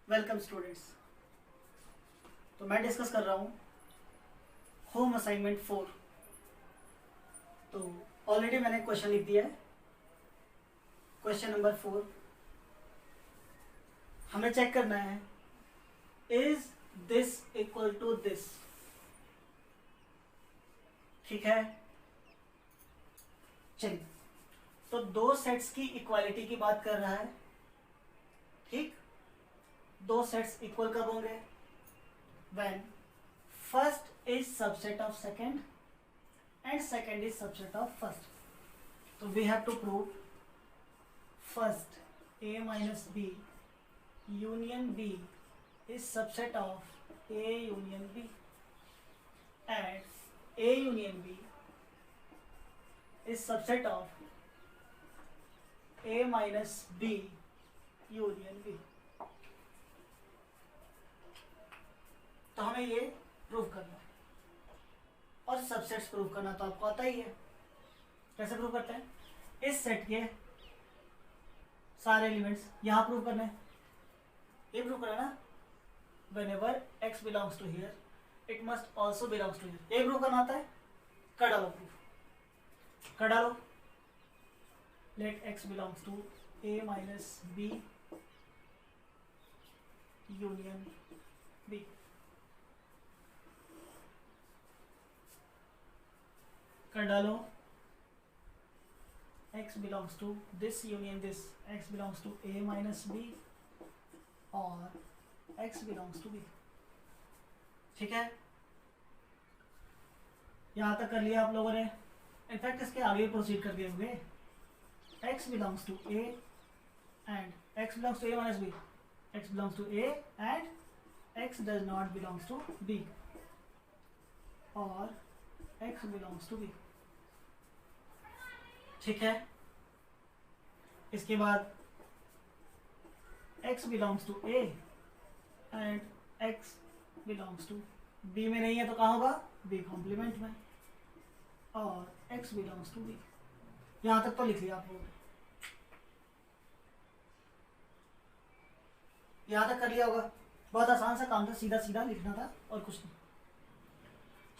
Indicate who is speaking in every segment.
Speaker 1: Welcome students. तो मैं discuss कर रहा हूँ होम असाइनमेंट 4। तो ऑलरेडी मैंने क्वेश्चन लिख दिया है। क्वेश्चन नंबर 4 हमें चेक करना है, is this equal to this. ठीक है, चलिए। तो दो सेट्स की इक्वालिटी की बात कर रहा है। ठीक, दो सेट्स इक्वल कब होंगे? When first is subset of second and second is subset of first. तो we have to prove first a minus b union b is subset of a union b and a union b is subset of a minus b union b। तो हमें ये prove करना है, और subsets prove करना तो आपको आता ही है। कैसे प्रूव करते हैं? इस सेट के सारे एलिमेंट्स यहाँ प्रूव करने हैं। ये प्रूव करना ना, whenever x belongs to here it must also belongs to here। ये प्रूव करना आता है। कर डालो प्रूफ, कर डालो। let x belongs to a minus b union b। कर डालो x belongs to this union this, x belongs to a minus b और x belongs to b। ठीक है, यहां तक कर लिया आप लोगों ने। इनफैक्ट इसके आगे प्रोसीड कर दिए होंगे। x belongs to a and x belongs to a minus b, x belongs to a and x does not belongs to b और x belongs to b। ठीक है, इसके बाद x belongs to a and x belongs to b में नहीं है तो कहाँ होगा? b कॉम्प्लीमेंट में, और x belongs to b। यहां तक तो लिख लिया आप लोगों ने, यहां तक कर लिया होगा। बहुत आसान सा काम था, सीधा सीधा लिखना था और कुछ नहीं।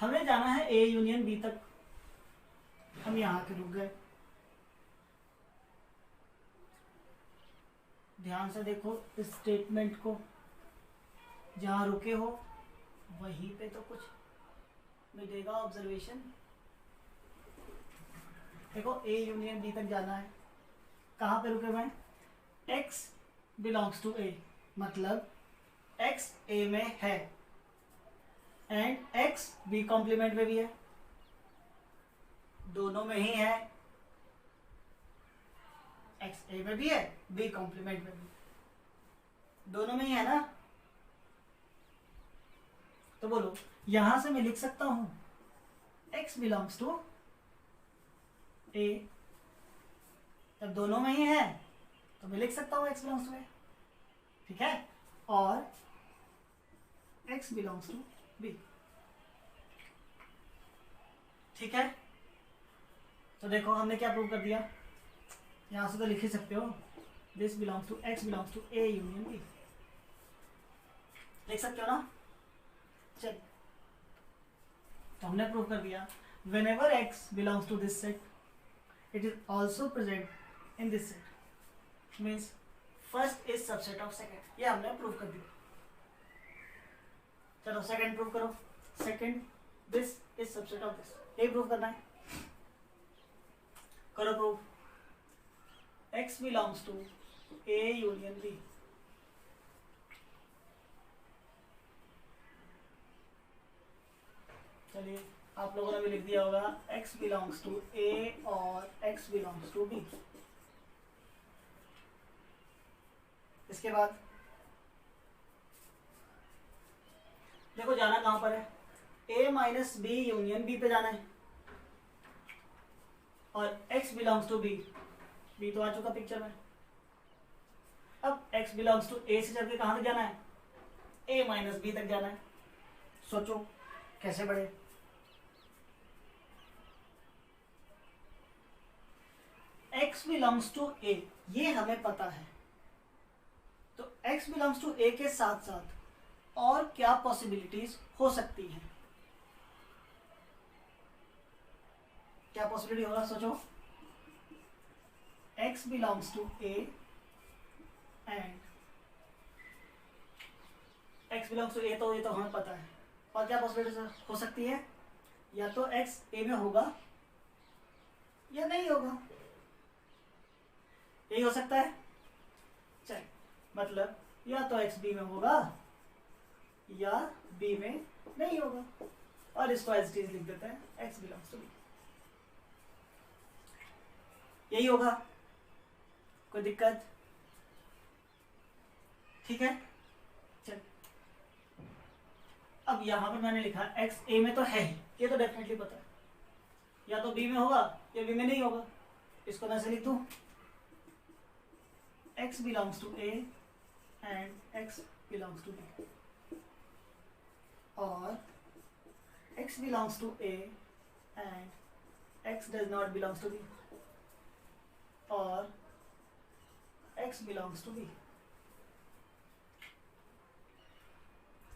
Speaker 1: हमें जाना है a यूनियन b तक। हम यहां के रुक गए। ध्यान से देखो इस स्टेटमेंट को, जहां रुके हो वहीं पे तो कुछ मिलेगा ऑब्जर्वेशन। देखो a यूनियन b तक जाना है। कहाँ पे रुके हुए हैं? x बिलोंग्स टू a, मतलब x a में है एंड x b कॉम्प्लीमेंट में भी है, दोनों में ही है। x a में भी है, b कॉम्प्लीमेंट में भी, दोनों में ही है ना। तो बोलो, यहां से मैं लिख सकता हूं x बिलोंग्स टू a, जब दोनों में ही है तो मैं लिख सकता हूं x बिलोंग्स टू a। ठीक है, और x बिलोंग्स टू b। ठीक है, तो देखो हमने क्या प्रूव कर दिया। यहां से तो लिख ही सकते हो, this belongs to x belongs to a union b, लिख सकते हो ना। चल, तो हमने प्रूव कर दिया whenever x belongs to this set it is also present in this set, means first is subset of second। ये हमने प्रूव कर दिया। चलो सेकंड प्रूव करो। Second, this is subset of this, ये प्रूव करना है। करो prove. x belongs to a union b। चलिए, आप लोगों ने भी लिख दिया होगा x belongs to a और x belongs to b। इसके बाद देखो जाना कहां पर है? a minus b union b पे जाना है, और x belongs to b, b तो आ चुका पिक्चर में। अब x बिलोंग्स टू a से चल के कहां तक जाना है? a माइनस b तक जाना है। सोचो कैसे बढ़े। x बिलोंग्स टू a, ये हमें पता है। तो x बिलोंग्स टू ए के साथ साथ और क्या पॉसिबिलिटीज हो सकती हैं? क्या पॉसिबिलिटी होगा सोचो। x belongs to A and x belongs to A, तो ये तो हमें पता है। और क्या पॉसिबिलिटी हो सकती है? या तो x ए में होगा या नहीं होगा, यही हो सकता है। चल मतलब या तो x b में होगा या b में नहीं होगा, और इसको एज इट इज लिख देते हैं x बिलोंग्स टू b, यही होगा। कोई दिक्कत? ठीक है। चल अब यहां पर मैंने लिखा x a में तो है ही, ये तो डेफिनेटली पता है। या तो b में होगा या b में नहीं होगा, इसको मैं ऐसे लिख दूं x belongs to a and x belongs to b, और x belongs to a and x does not belongs to b, और x बिलोंग्स टू b।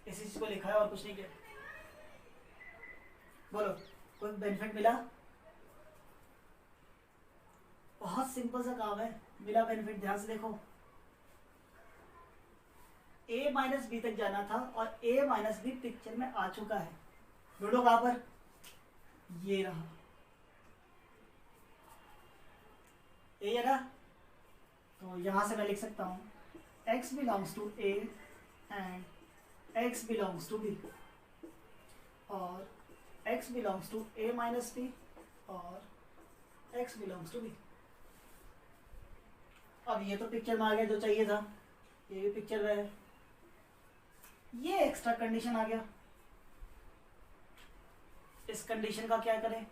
Speaker 1: इसी चीज को लिखा है और कुछ नहीं किया। बोलो कोई बेनिफिट मिला? बहुत सिंपल सा काम है, मिला बेनिफिट। ध्यान से देखो, a माइनस बी तक जाना था और a माइनस बी पिक्चर में आ चुका है। ढूंढो कहां पर? ये रहा, ये है ना। तो यहां से मैं लिख सकता हूं x belongs to a and x belongs to b, और x belongs to a minus b, और x बिलोंग्स टू b। अब ये तो पिक्चर में आ गया जो चाहिए था, ये भी पिक्चर में है। ये एक्स्ट्रा कंडीशन आ गया, इस कंडीशन का क्या करें?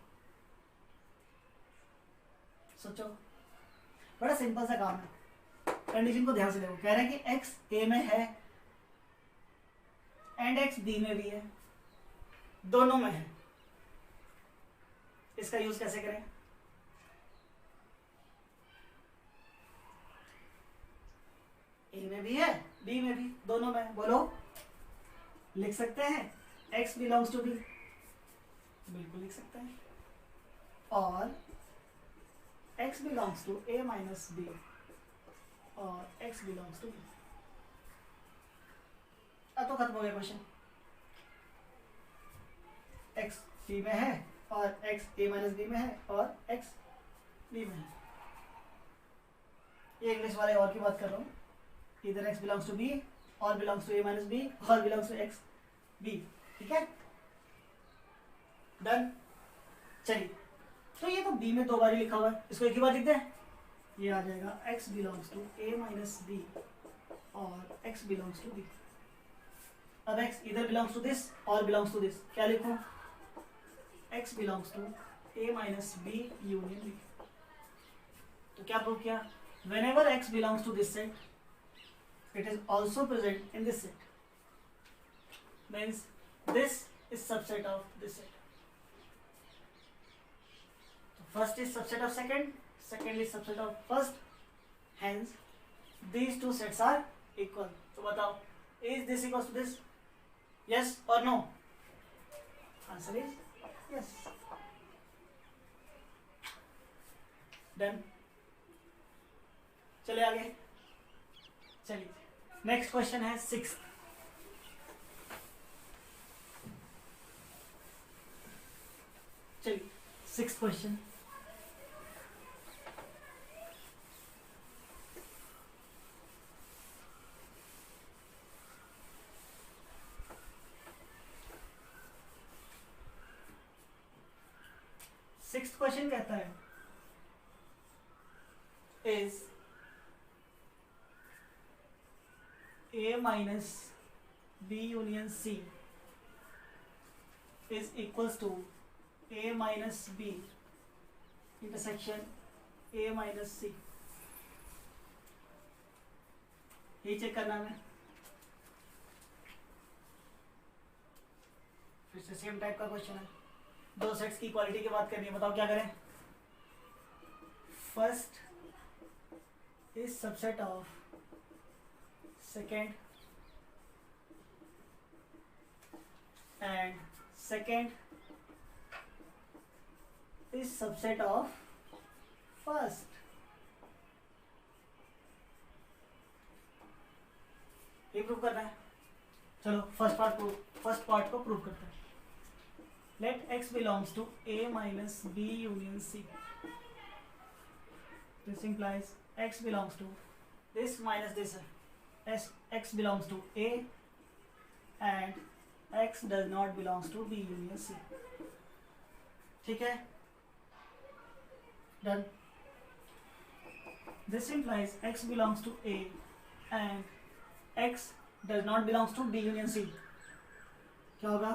Speaker 1: सोचो, बड़ा सिंपल सा काम है। कंडीशन को ध्यान से देखो, कह रहे हैं कि x a में है एंड x b में भी है, दोनों में है। इसका यूज कैसे करें? a में भी है b में भी, दोनों में। बोलो, लिख सकते हैं x बिलोंग्स टू b, बिल्कुल लिख सकते हैं, और x belongs to a minus b, और x बिलोंग्स टू b। अब तो खत्म हो गया क्वेश्चन। x b में है और x a माइनस b में है और x b में है। ये इंग्लिश वाले और की बात कर रहा हूँ, इधर x बिलोंग्स टू b और belongs to a minus b और बिलोंग्स टू x b। ठीक है, डन। चलिए, तो ये तो b में दो बार लिखा हुआ है, इसको एक ही बार लिखते हैं। ये आ जाएगा x belongs to a minus b और x बिलोंग्स टू b। अब x इधर बिलोंग्स टू दिस और बिलोंग्स टू दिस, क्या लिखूं? x belongs to a minus b union b। तो क्या प्रूव किया? whenever x belongs to this set, it is also present in this set, means this is subset of this set. So first is subset of second, second is subset of first, hence these two sets are equal. So बताओ, is this equals to this? Yes or no? Answer is yes. Done. चलिए आगे। चलिए next question है 6। चलिए 6th question. Sixth question कहता है is a minus b union c is equals to a minus b intersection a minus c। ये check करना है, फिर से सेम टाइप का क्वेश्चन है। दो सेट्स की इक्वालिटी की बात करनी है, बताओ क्या करें? First is subset of second, and second is subset of first. ये प्रूव करना है. चलो फर्स्ट पार्ट को प्रूव करते हैं. Let x belongs to a minus b union c. This implies x belongs to this minus this. X belongs to a and x does not belongs to b union c. ठीक है, done. This implies x belongs to a and x does not belongs to b union c. क्या होगा?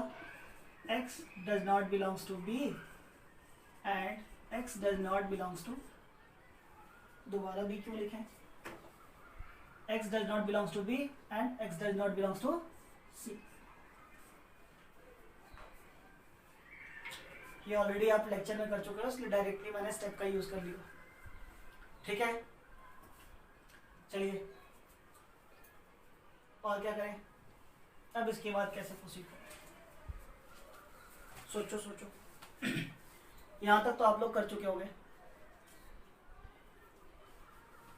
Speaker 1: x does not belongs to b and x does not belongs to, दोबारा b क्यों लिखें? x does not belongs to b and x does not belongs to c. ये already आप lecture में कर चुके हो, इसलिए डायरेक्टली मैंने स्टेप का यूज कर लिया. ठीक है, चलिए और क्या करें अब इसके बाद, कैसे प्रोसीड करें? सोचो. यहां तक तो आप लोग कर चुके होंगे.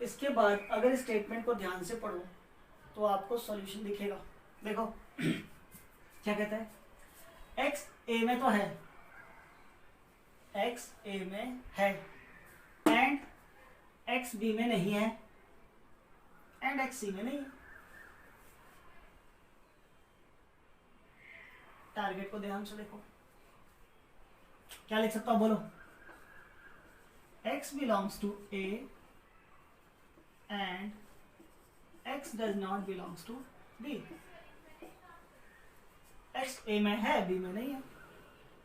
Speaker 1: इसके बाद अगर स्टेटमेंट को ध्यान से पढ़ो तो आपको सॉल्यूशन दिखेगा. देखो क्या कहते हैं, x a में तो है, x a में है एंड x b में नहीं है एंड x c में नहीं है. टारगेट को ध्यान से देखो, क्या लिख सकता हूं बोलो? x belongs to a and x does not belongs to b. x a में है, b में नहीं है.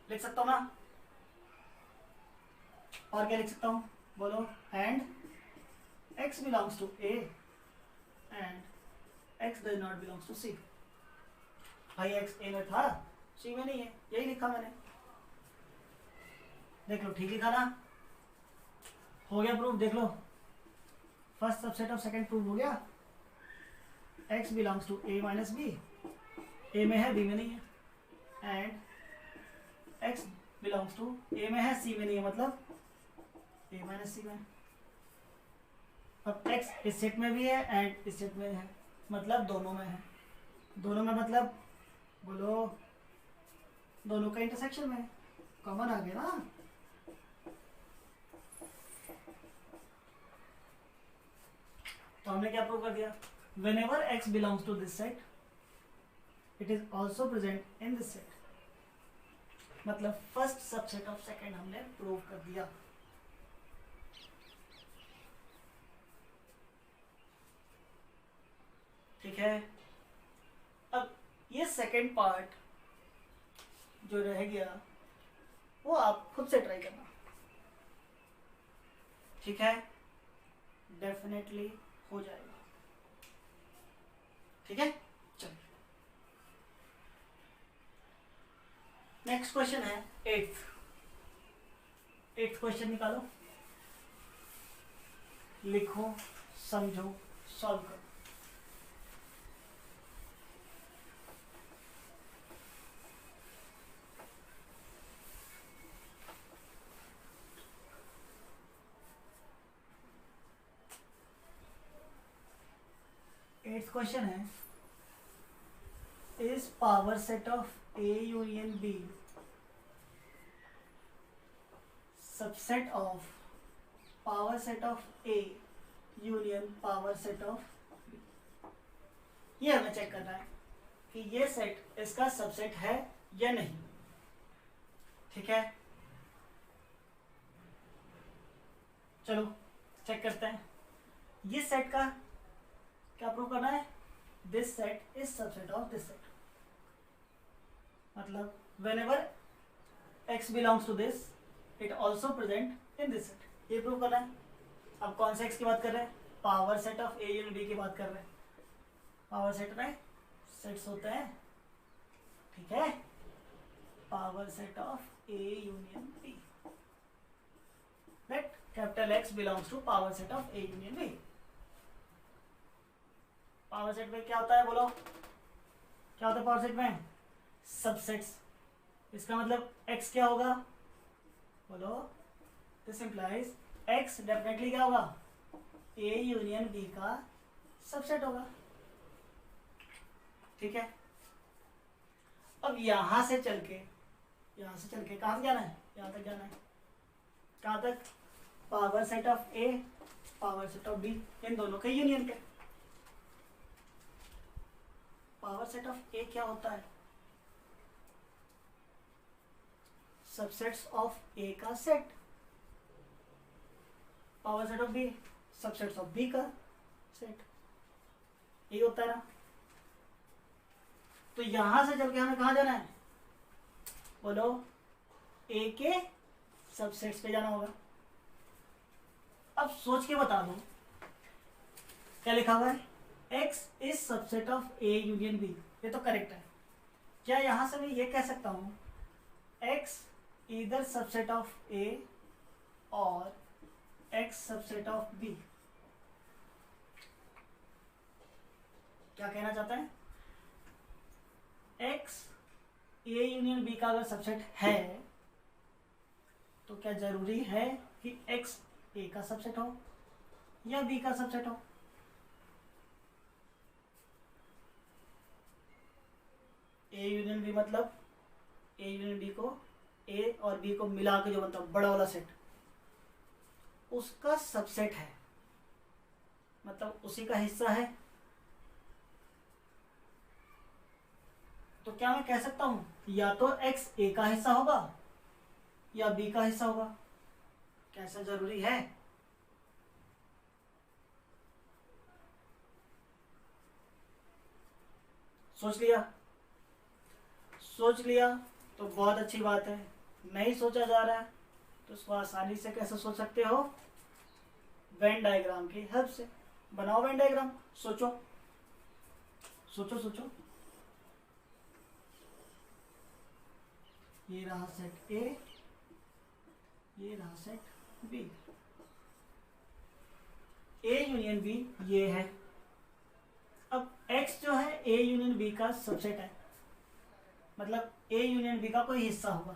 Speaker 1: लिख सकता हूं ना? और क्या लिख सकता हूं बोलो? and x belongs to a and x does not belongs to c. भाई x a में था, c में नहीं है, यही लिखा मैंने. देख लो, ठीक लिखा ना? हो गया प्रूफ. देख लो, first subset of second proof हो गया. x belongs to a minus B, a में है, b में नहीं है. And x belongs to a में है, c में नहीं है, मतलब a माइनस c में. अब x इस सेट में भी है एंड इस सेट में है, मतलब दोनों में है. दोनों में मतलब बोलो, दोनों का इंटरसेक्शन में. कॉमन आ गया ना? तो हमने क्या प्रूव कर दिया? whenever x belongs to this set, it is also present in this set. मतलब फर्स्ट सबसेट ऑफ सेकंड हमने प्रूव कर दिया. ठीक है, अब ये सेकंड पार्ट जो रह गया वो आप खुद से ट्राई करना. ठीक है, डेफिनेटली हो जाएगा. ठीक है, चलिए नेक्स्ट क्वेश्चन है 8th क्वेश्चन निकालो, लिखो, समझो, सॉल्व करो. एट्थ क्वेश्चन है, is power set of A union B subset of power set of A union power set of B. ये हमें चेक करना है कि ये सेट इसका सबसेट है या नहीं. ठीक है, चलो चेक करते हैं. ये सेट का क्या प्रूव करना है? This set is subset of this set. मतलब whenever x belongs to this, it also present in this set. ये प्रूव करना है. अब कौन से x की बात कर रहे हैं? Power set of a union b की बात कर रहे हैं. पावर सेट में सेट्स होते हैं. ठीक है, power set of a union b. Let capital X belongs to power set of a union b. Power set में क्या होता है, बोलो क्या होता है पावर सेट में? सबसेट्स। इसका मतलब x क्या होगा, बोलो? दिस इंप्लाइज x डेफिनेटली क्या होगा, A यूनियन B का सबसेट होगा। ठीक है, अब यहां से चल के कहां तक जाना है, यहां तक जाना है। कहां तक? Power set of A power set of B, इन दोनों के यूनियन के। पावर सेट ऑफ A क्या होता है? सबसेट्स ऑफ A का set. Power set of B subsets of B का सेट, ये होता है ना। तो यहां से चल के हमें कहां जाना है, बोलो? A के सबसेट्स पे जाना होगा। अब सोच के बता दो क्या लिखा हुआ है, x is subset of A union B, ये तो करेक्ट है। क्या यहां से मैं ये कह सकता हूं x इधर सबसेट ऑफ A और x सबसेट ऑफ B? क्या कहना चाहता है? x A यूनियन B का अगर सबसेट है तो क्या जरूरी है कि x A का सबसेट हो या B का सबसेट हो? A यूनियन B मतलब A यूनियन B को, A और B को मिला के जो बनता है बड़ा वाला सेट, उसका सबसेट है, मतलब उसी का हिस्सा है। तो क्या मैं कह सकता हूं या तो x A का हिस्सा होगा या B का हिस्सा होगा? कैसा जरूरी है? सोच लिया? सोच लिया तो बहुत अच्छी बात है। नहीं सोचा जा रहा है तो उसको आसानी से कैसे सोच सकते हो, वेन डायग्राम की हेल्प से। बनाओ वेन डायग्राम, सोचो सोचो सोचो। ये रहा सेट A, ये रहा set B, A union B ये है। अब X जो है A यूनियन B का सबसेट है, मतलब A यूनियन B का कोई हिस्सा होगा।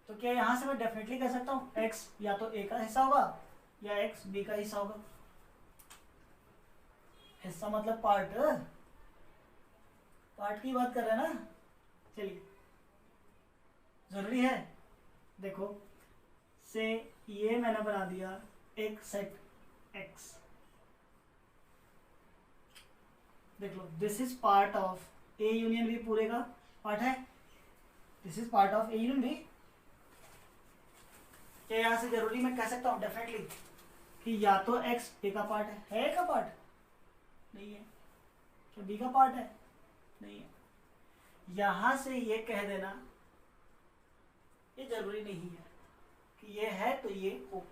Speaker 1: तो क्या यहां से मैं डेफिनेटली कह सकता हूं X या तो A का हिस्सा होगा या X B का हिस्सा होगा? हिस्सा मतलब पार्ट, पार्ट की बात कर रहे हैं ना। चलिए, जरूरी है। देखो से ये मैंने बना दिया एक सेट X, देख लो, this is part of A union B, पूरे का पार्ट है। This is part of A union B। क्या यहां से जरूरी मैं कह सकता हूं डेफिनेटली कि या तो X A का पार्ट है A का पार्ट नहीं है, क्या B का पार्ट है नहीं है। यहां से ये कह देना ये जरूरी नहीं है कि ये है तो ये हो।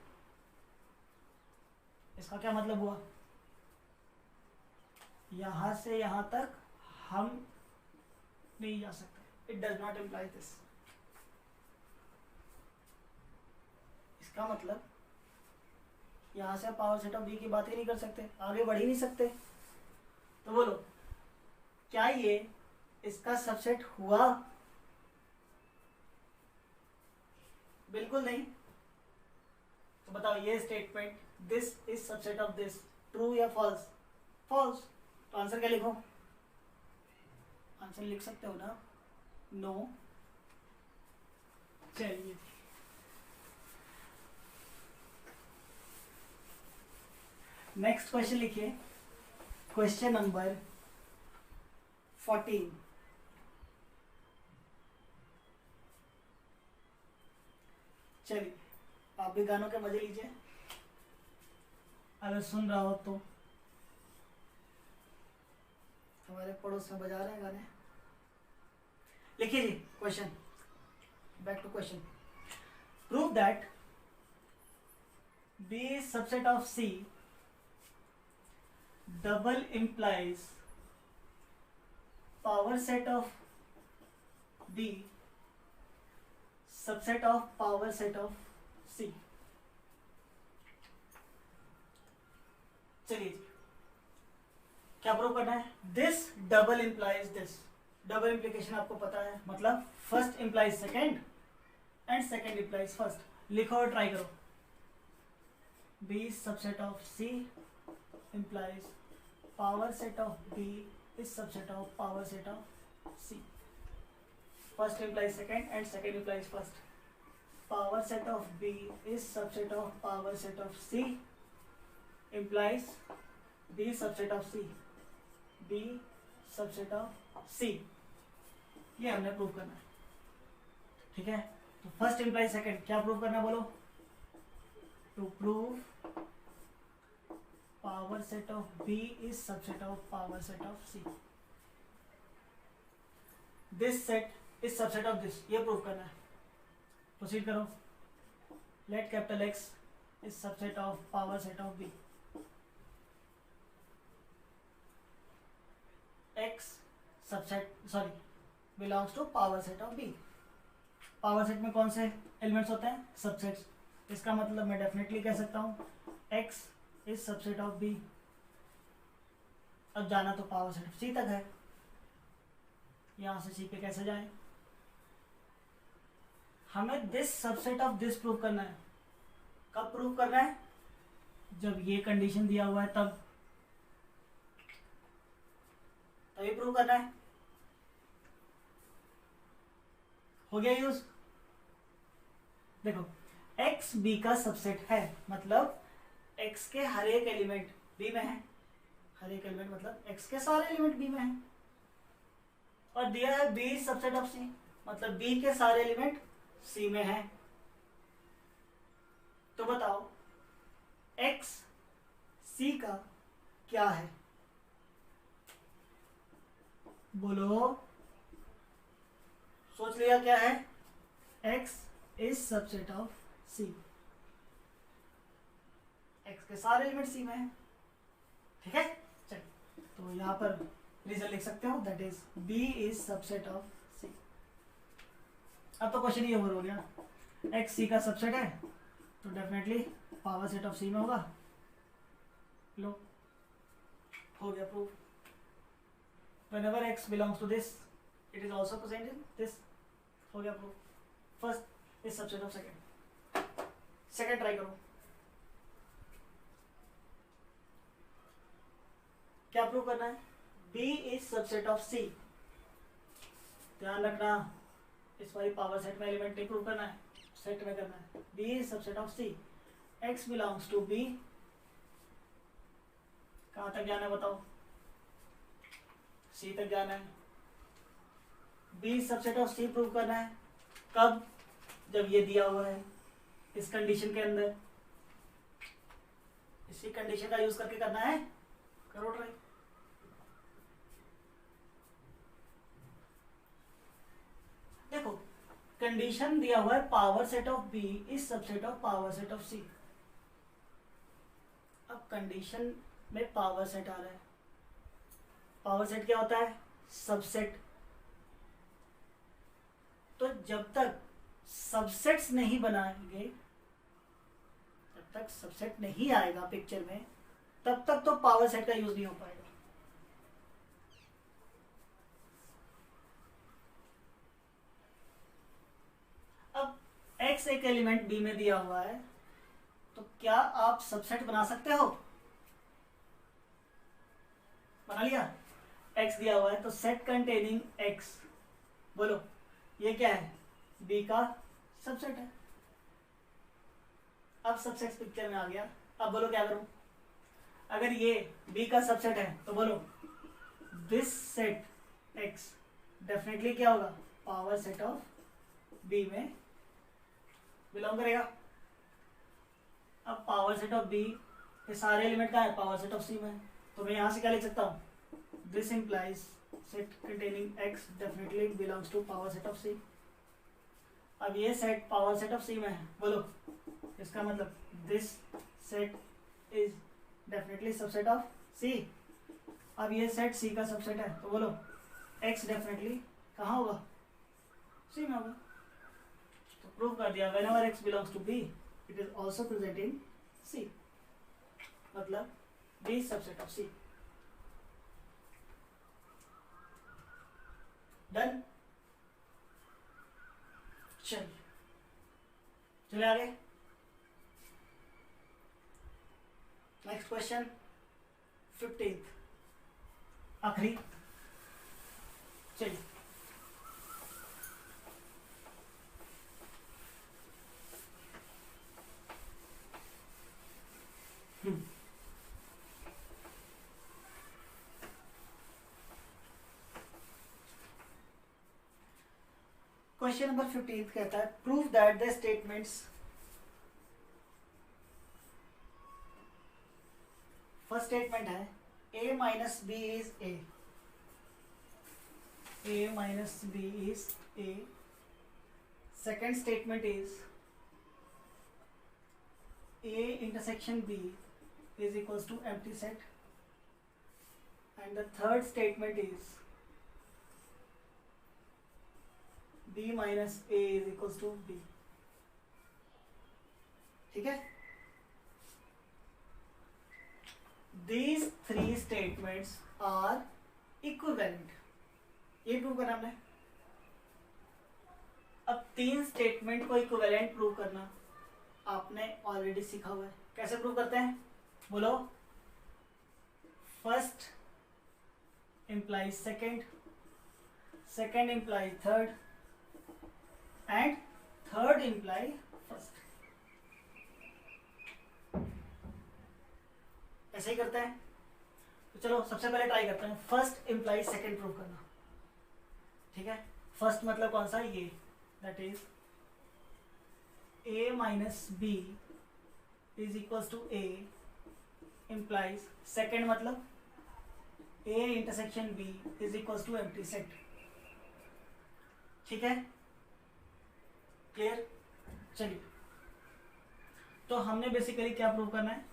Speaker 1: इसका क्या मतलब हुआ, यहां से यहां तक हम नहीं जा सकते, it does not imply this. इसका मतलब यहां से पावर सेट ऑफ B की बात ही नहीं कर सकते, आगे बढ़ ही नहीं सकते। तो बोलो क्या ये इसका सबसेट हुआ? बिल्कुल नहीं। तो बताओ ये statement this is subset of this true या फॉल्स? फॉल्स। तो आंसर क्या लिखो? आंसर लिख सकते हो ना, नो। चलिए नेक्स्ट क्वेश्चन लिखिए, क्वेश्चन नंबर 14। चलिए आप भी गानों के मजे लीजिए, अगर सुन रहा हो तो। हमारे पड़ोस में बजा रहे हैं गाने। लिखिए जी question, back to question. Prove that B is subset of C, double implies power set of B subset of power set of C। चलिए जी क्या प्रूव करना है? This double implies this. Double implication आपको पता है, मतलब first implies second and second implies first. लिखो और ट्राई करो। B subset of C implies power set of B is subset of power set of C. First implies second and second implies first. Power set of B is subset of power set of C implies B subset of C. B subset of C. ये हमने prove करना है, ठीक है। तो first implies second, क्या prove करना बोलो? To prove power set of B is subset of power set of C. This set is subset of this, ये प्रूव करना है। प्रोसीड करो। Let capital X is subset of power set of B. X subset belongs to power set of B. Power set में कौन से elements होते हैं? Subsets. इसका मतलब मैं डेफिनेटली कह सकता हूँ X is subset of B. अब जाना तो पावर सेट ऑफ सी तक है, यहां से सी पे कैसे जाए? हमें this subset of this prove करना है। कब प्रूव करना है? जब ये कंडीशन दिया हुआ है तभी प्रूव करना है। हो गया यूज? देखो x b का सबसेट है, मतलब x के हर एक एलिमेंट b में है। हर एक एलिमेंट मतलब x के सारे एलिमेंट b में है। और दिया है b सबसेट ऑफ c, मतलब b के सारे एलिमेंट C में है। तो बताओ x C का क्या है? बोलो, सोच लिया क्या है? x is subset of C। x के सारे एलिमेंट C में है, ठीक है। चल, तो यहां पर रीजन लिख सकते हो, that is b is subset of C। अब तो क्वेश्चन ये ओवर हो गया ना। एक्स सी का सबसेट है तो डेफिनेटली पावर सेट ऑफ सी में होगा। लो, हो गया proof. whenever x belongs to this it is also present in this। हो गया proof. First is subset of second. Second try करो। क्या प्रूव करना है? b is subset of c। ध्यान रखना, इस वाली पावर सेट में एलिमेंट नहीं प्रूव करना है, सेट में करना है। b is subset of c। x belongs to b। कहां तक जाना है बताओ? c तक जाना है। b subset of c prove करना है। कब? जब ये दिया हुआ है इस कंडीशन के अंदर। इसी कंडीशन का यूज करके करना है, करो ट्राई। देखो कंडीशन दिया हुआ है power set of B is subset of power set of C. अब कंडीशन में पावर सेट आ रहा है। पावर सेट क्या होता है? सबसेट। तो जब तक सबसेट्स नहीं बनाएंगे, जब तक सबसेट नहीं आएगा पिक्चर में, तब तक तो पावर सेट का यूज नहीं हो पाएगा। अब x एक एलिमेंट b में दिया हुआ है, तो क्या आप सबसेट बना सकते हो? बना लिया। x दिया हुआ है तो सेट कंटेनिंग x, बोलो ये क्या है? b का सबसेट है। अब सबसेट पिक्चर में आ गया। अब बोलो क्या करूं? अगर ये b का सबसेट है तो बोलो दिस सेट x डेफिनेटली क्या होगा? पावर सेट ऑफ b में बिलोंग करेगा। अब पावर सेट ऑफ b के सारे एलिमेंट का है? पावर सेट ऑफ c में। तो मैं यहां से क्या लिख सकता हूं? This implies set containing x definitely belongs to power set of c। अब ये set power set of c में है, बोलो इसका मतलब this set is definitely subset of c। अब ये सेट c का सबसेट है तो बोलो x डेफिनेटली कहाँ होगा? c में होगा। तो प्रूव कर दिया, whenever x belongs to b it is also present in c, मतलब b सबसेट ऑफ c। चले आगे। नेक्स्ट क्वेश्चन 15th, आखिरी। चलिए क्वेश्चन नंबर 15 कहता है prove that the statements, first statement है a minus B is a minus B is a। Second statement is a intersection b is equals to empty set, and the third statement is b minus a is equals to b। ठीक है, these three statements are equivalent, ये prove करना हमने। अब तीन statement को equivalent prove करना आपने ऑलरेडी सीखा हुआ है। कैसे प्रूव करते हैं बोलो? First implies second, second implies third, and third implies first। ऐसे ही करते हैं। तो चलो सबसे पहले ट्राई करते हैं फर्स्ट implies second प्रूव करना। ठीक है, फर्स्ट मतलब कौन सा? ये, that is a minus b is equals to a implies second मतलब a intersection b is equals to empty set। ठीक है, क्लियर? चलिए, तो हमने बेसिकली क्या प्रूव करना है?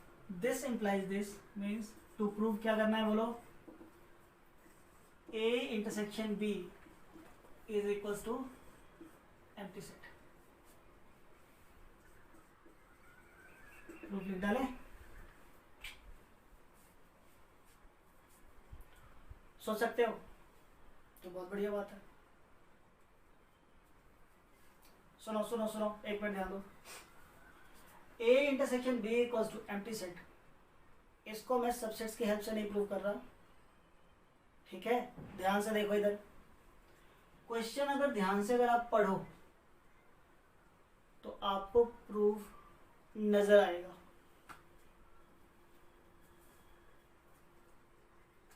Speaker 1: This implies this means to prove क्या करना है बोलो? a intersection b is equals to empty set। Proof लिख डालें। सोच सकते हो तो बहुत बढ़िया बात है। सुनो सुनो सुनो, एक मिनट ध्यान दो। a intersection b equals to empty set, इसको मैं सबसेट्स की हेल्प से नहीं प्रूव कर रहा। ठीक है, ध्यान से देखो इधर क्वेश्चन, अगर ध्यान से अगर आप पढ़ो तो आपको प्रूफ नजर आएगा।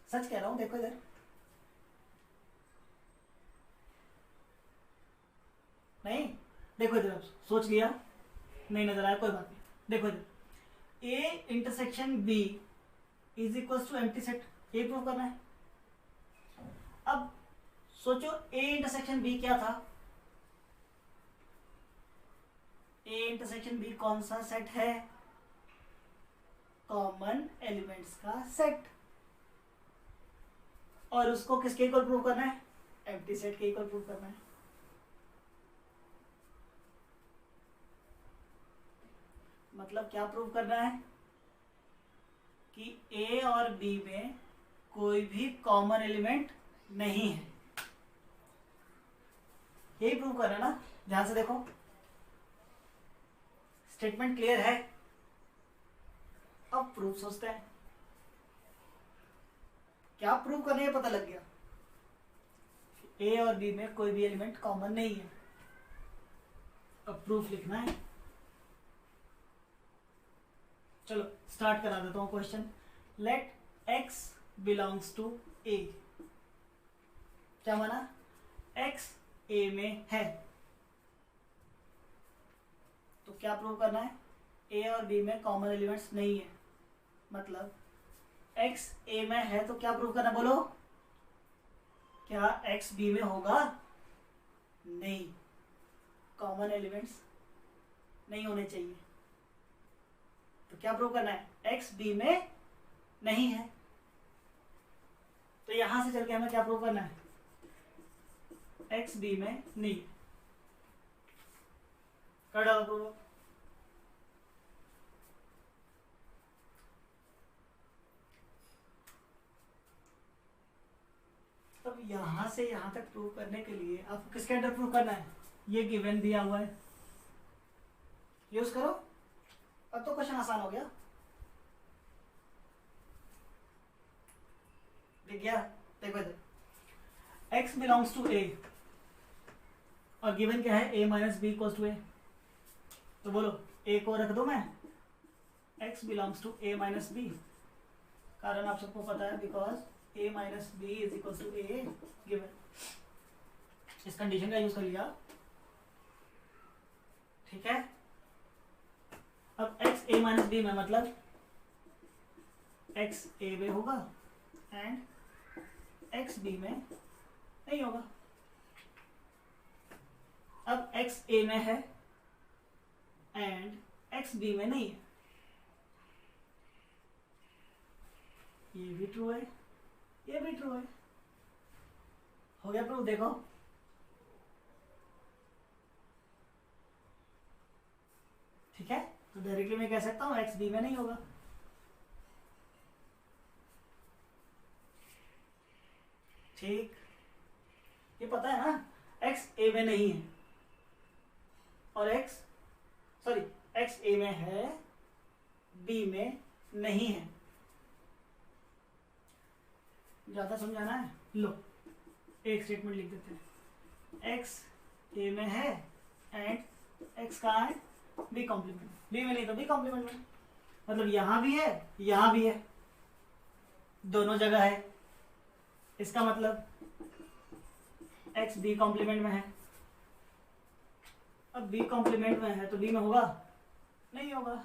Speaker 1: सच कह रहा हूं, देखो इधर। नहीं, देखो इधर, आप सोच लिया नहीं नजर आया, कोई बात नहीं। देखो इधर a intersection b is equal to empty set, ये प्रूव करना है। अब सोचो a इंटरसेक्शन b क्या था? a इंटरसेक्शन b कौन सा सेट है? कॉमन एलिमेंट्स का सेट। और उसको किसके इक्वल प्रूव करना है? एम्प्टी सेट के इक्वल प्रूव करना है। मतलब क्या प्रूव करना है? कि a और b में कोई भी कॉमन एलिमेंट नहीं है, यही प्रूव करना है ना। ध्यान से देखो, स्टेटमेंट क्लियर है। अब प्रूफ सोचते हैं क्या प्रूव करने है, पता लग गया a और b में कोई भी एलिमेंट कॉमन नहीं है। अब प्रूफ लिखना है। चलो स्टार्ट करा देता हूं question. Let x belongs to a, क्या माना? x a में है, तो क्या प्रूव करना है? a और b में कॉमन एलिमेंट्स नहीं है, मतलब x a में है, तो क्या प्रूव करना बोलो? क्या x b में होगा? नहीं, कॉमन एलिमेंट्स नहीं होने चाहिए। तो क्या प्रूव करना है? x b में नहीं है। तो यहां से चल के हमें क्या प्रूव करना है? x b में नहीं। कर डालो प्रूव। अब यहां से यहां तक प्रूव करने के लिए आपको किसके अंडर प्रूव करना है? ये गिवन दिया हुआ है, यूज करो। अब तो क्वेश्चन आसान हो गया, दिख गया। देखो इधर x बिलोंग्स टू a और गिवन क्या है a minus B equals to A. तो बोलो a को रख दो मैं x belongs to a minus B, कारण आप सबको पता है because a minus B is equals to a given. इस कंडीशन का यूज कर लिया, ठीक है। अब x a माइनस बी में मतलब x a में होगा एंड x b में नहीं होगा। अब x a में है एंड x b में नहीं है, ये भी ट्रू है, ये भी ट्रू है। हो गया प्रूफ। देखो ठीक है, तो डायरेक्टली मैं कह सकता हूं एक्स बी में नहीं होगा। ठीक, ये पता है ना, एक्स ए में नहीं है और एक्स ए में है, बी में नहीं है। ज्यादा समझाना है, लो एक स्टेटमेंट लिख देते हैं, एक्स ए में है एंड एक्स कहाँ है, बी कॉम्प्लीमेंट। बी में नहीं तो बी कॉम्प्लीमेंट में, मतलब यहां भी है यहां भी है, दोनों जगह है। इसका मतलब एक्स बी कॉम्प्लीमेंट में है। अब बी कॉम्प्लीमेंट में है तो बी में होगा, नहीं होगा।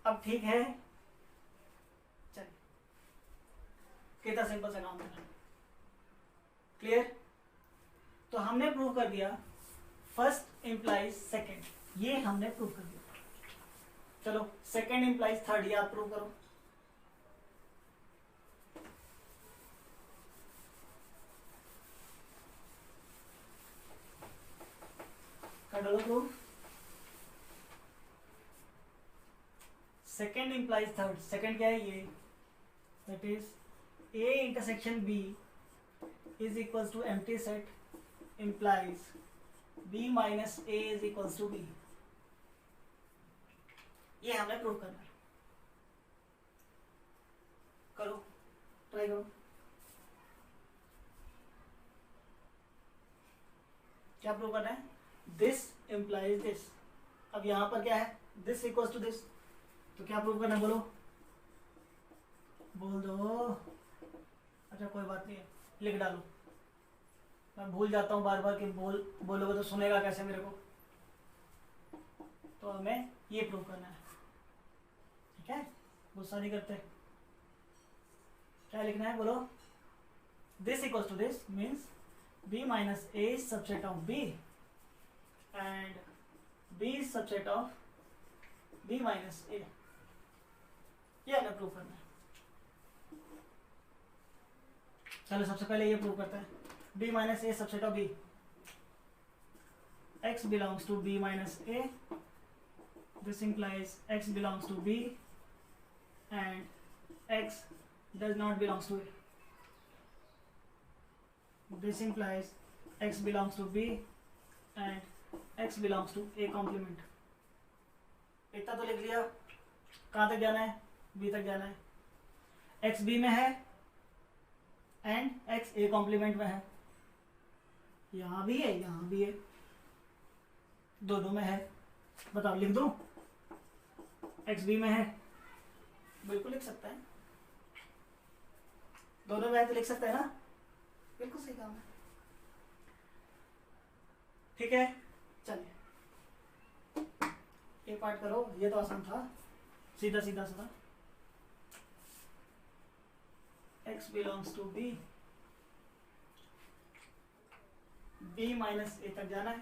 Speaker 1: अब ठीक है, चलिए कितना सिंपल सा काम है, क्लियर। तो हमने प्रूव कर दिया फर्स्ट इंप्लाइज सेकंड, ये हमने प्रूव कर दिया। चलो सेकंड इंप्लाइज थर्ड, ये आप प्रूव करो। कर डालो proof. Second implies third, second क्या है ये, that is A intersection B is equals to empty set implies b minus A is equals to B. ये हमें प्रूव करना है। करो, ट्राई करो। क्या प्रूव करना है, दिस इंप्लाइज दिस। अब यहां पर क्या है, दिस इक्वल्स टू दिस, तो क्या प्रूव करना है, बोलो बोल दो। अच्छा कोई बात नहीं है, लिख डालो। मैं भूल जाता हूँ बार बार कि बोलोगे तो सुनेगा कैसे मेरे को, तो हमें ये प्रूव करना है, ठीक है। गुस्सा नहीं करते। क्या लिखना है, बोलो this equals to this means b minus A subset of b and b subset of b minus A. ये हमें प्रूव करना है। चलो सबसे पहले ये प्रूव करते हैं, b minus A subset of b, x belongs to b minus a, this implies x belongs to b and x does not belongs to a, this implies x belongs to b and x belongs to a complement। इतना तो लिख लिया। कहाँ तक जाना है, b तक जाना है। x b में है एंड x a कॉम्प्लीमेंट में है, यहां भी है यहां भी है, दोनों में है। बताओ लिख दूं, x b में है, बिल्कुल लिख सकता है, दोनों में है तो लिख सकता है ना, बिल्कुल सही काम है, ठीक है। चलिए ये पार्ट करो, ये तो आसान था, सीधा सीधा सा। x belongs to b, b minus A तक जाना है,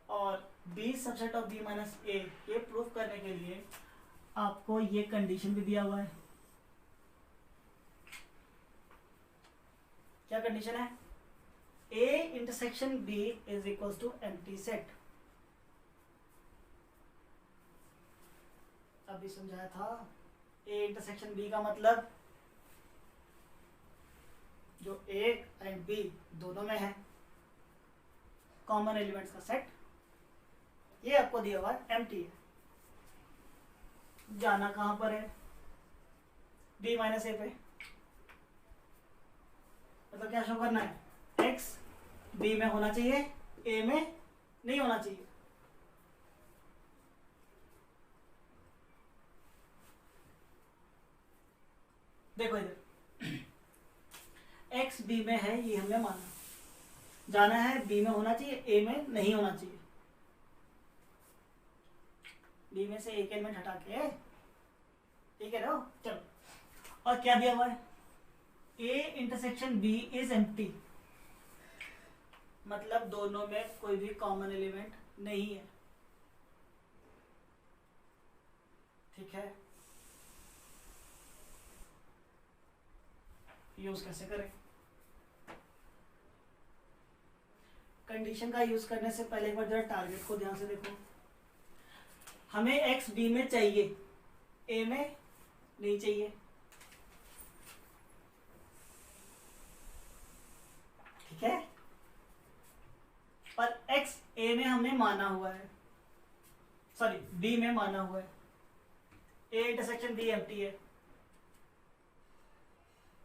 Speaker 1: और b subset of b minus A, ये प्रूफ करने के लिए आपको ये कंडीशन भी दिया हुआ है। क्या कंडीशन है, a intersection b is equals to empty set. अभी समझाया था, a इंटरसेक्शन b का मतलब जो A एंड B दोनों में है, कॉमन एलिमेंट्स का सेट, ये आपको दिया हुआ है एम्प्टी है। जाना कहां पर है, B माइनस ए पे, मतलब क्या शो करना है, x B में होना चाहिए, A में नहीं होना चाहिए। देखो इधर x B में है, ये हमने माना, जाना है B में होना चाहिए, A में नहीं होना चाहिए। B में से एक एलिमेंट हटा के, ठीक है ना, चलो। और क्या दिया हुआ है, A intersection B is empty, मतलब दोनों में कोई भी कॉमन एलिमेंट नहीं है, ठीक है। यूज कैसे करें, कंडीशन का यूज करने से पहले एक बार जरा टारगेट को ध्यान से देखो। हमें x B में चाहिए, A में नहीं चाहिए, ठीक है। पर x A में हमने माना हुआ है, सॉरी B में माना हुआ है, A इंटरसेक्शन B एम्प्टी है,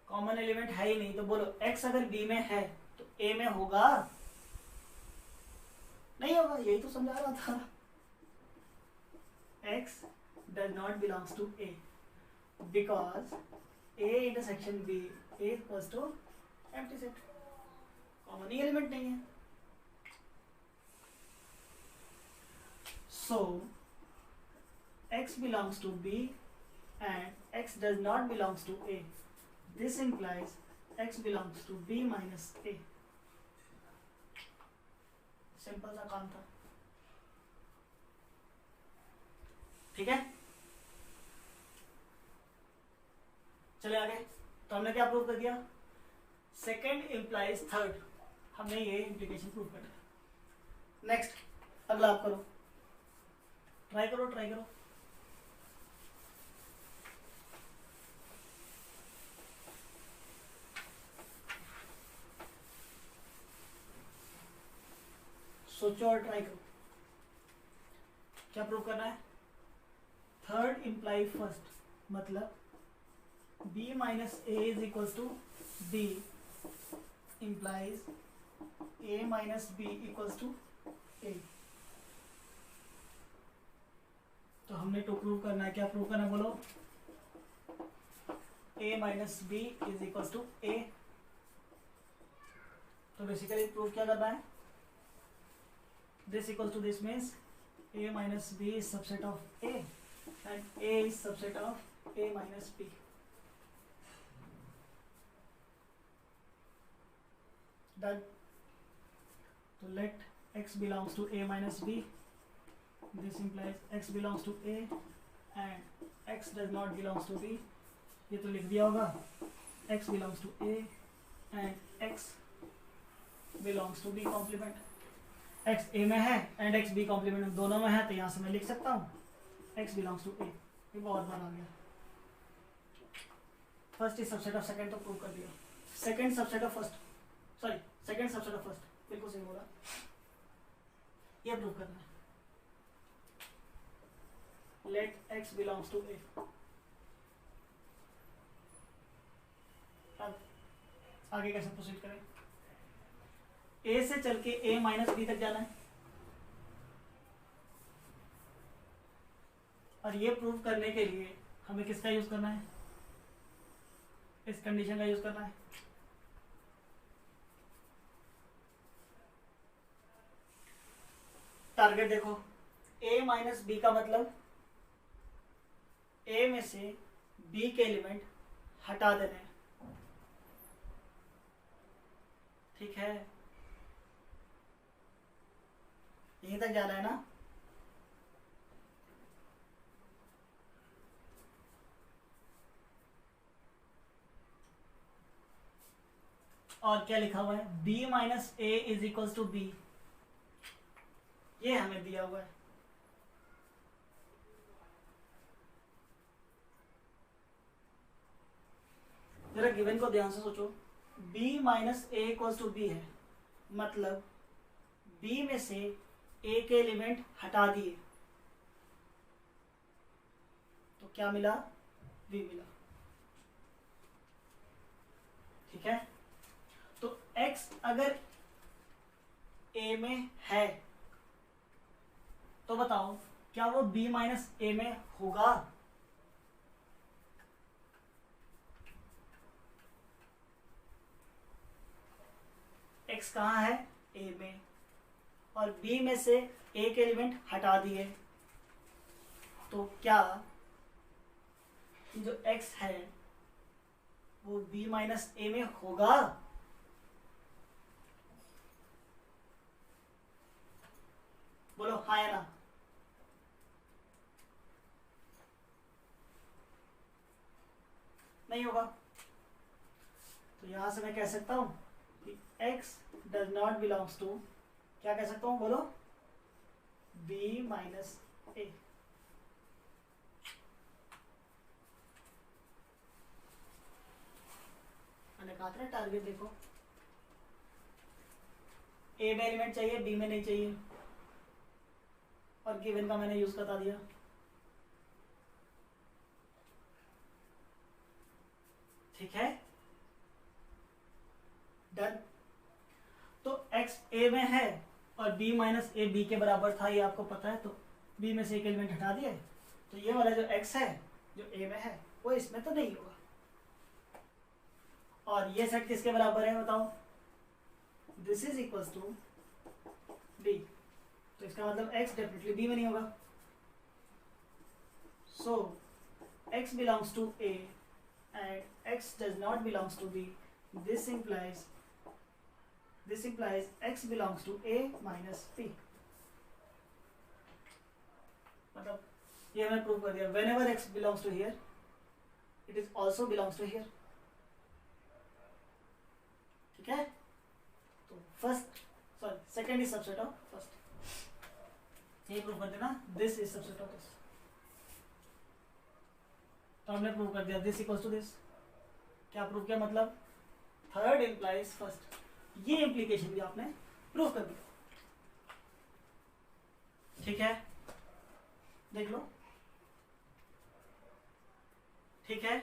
Speaker 1: कॉमन एलिमेंट है ही नहीं, तो बोलो x अगर B में है तो A में होगा, नहीं होगा, यही तो समझा रहा था। x does not belongs to A because A intersection B is equals to empty set, common he element नहीं है। So x belongs to B and x does not belongs to A. This implies x belongs to B minus A. Simple सा काम था, ठीक है। चले आगे, तो हमने क्या प्रूव कर दिया, सेकेंड इंप्लाइज थर्ड, हमने ये इंप्लीकेशन प्रूव कर दिया। नेक्स्ट अगला आप करो, ट्राई करो ट्राई करो। सोचो और ट्राई करो, क्या प्रूव करना है, थर्ड इंप्लाई फर्स्ट, मतलब B minus A is equal to B implies A minus B equals to A। तो हमने टू प्रूव करना है, क्या प्रूव करना है बोलो, A minus B is equals to A। तो बेसिकली प्रूव क्या करना है, this equals to this means A minus B is subset of A and A is subset of A minus B. Done. So let x belongs to A minus B. This implies x belongs to A and x does not belongs to B. ये तो लिख दिया होगा, x belongs to A and x belongs to B complement. x A में है and x B complement में, दोनों में है, तो यहां से मैं लिख सकता हूं x बिलोंग्स टू A। ये बहुत बार आ गया, first is subset of second तो प्रूव कर दिया, second subset of first, sorry second subset of first, बिल्कुल सही बोला, ये प्रूव करना है, let x belongs to A। अब आगे कैसे प्रोसीड करें, A से चल के A माइनस B तक जाना है, और ये प्रूव करने के लिए हमें किसका यूज करना है, इस कंडीशन का यूज करना है। टारगेट देखो, A माइनस B का मतलब A में से B के एलिमेंट हटा देने हैं, ठीक है, यहीं तक जाना है ना। और क्या लिखा हुआ है, B minus A is equal to B, ये हमें दिया हुआ है। जरा गिवन को ध्यान से सोचो, b minus A equals to B है, मतलब b में से a के एलिमेंट हटा दिए तो क्या मिला, b मिला। ठीक है, तो x अगर a में है तो बताओ क्या वो b माइनस ए में होगा? x कहाँ है, a में, और b में से a के एलिमेंट हटा दिए तो क्या जो x है वो b माइनस ए में होगा? बोलो हाँ या ना। नहीं होगा। तो यहां से मैं कह सकता हूं कि x does not belongs to, क्या कह सकता हूं, बोलो, b माइनस ए। मैंने कहा था ना टारगेट देखो, ए में एलिमेंट चाहिए, बी में नहीं चाहिए, और गिवन का मैंने यूज बता दिया। ठीक है, डन। तो x a में है और b माइनस ए बी के बराबर था, ये आपको पता है, तो b में से एक एलिमेंट हटा दिए तो ये वाला जो x है जो a में है वो इसमें तो नहीं होगा। और ये सेट किसके बराबर है बताओ, this is equals to b, तो इसका मतलब x डेफिनेटली b में नहीं होगा। So x belongs to a and x does not belongs to b. This implies x belongs to a minus b. मतलब ये मैंने प्रूव कर दिया, whenever x belongs to here, it is also belongs to here. ठीक है, तो second is subset of first, ये prove कर देना, this is subset of this. तो हमने प्रूव कर दिया दिस इक्वल्स टू दिस। क्या प्रूव किया, मतलब थर्ड इंप्लाइज फर्स्ट, ये इंप्लीकेशन भी आपने प्रूव कर दिया। ठीक है, देख लो। ठीक है,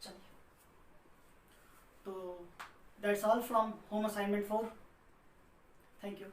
Speaker 1: चलिए, तो that's all from home assignment 4। Thank you.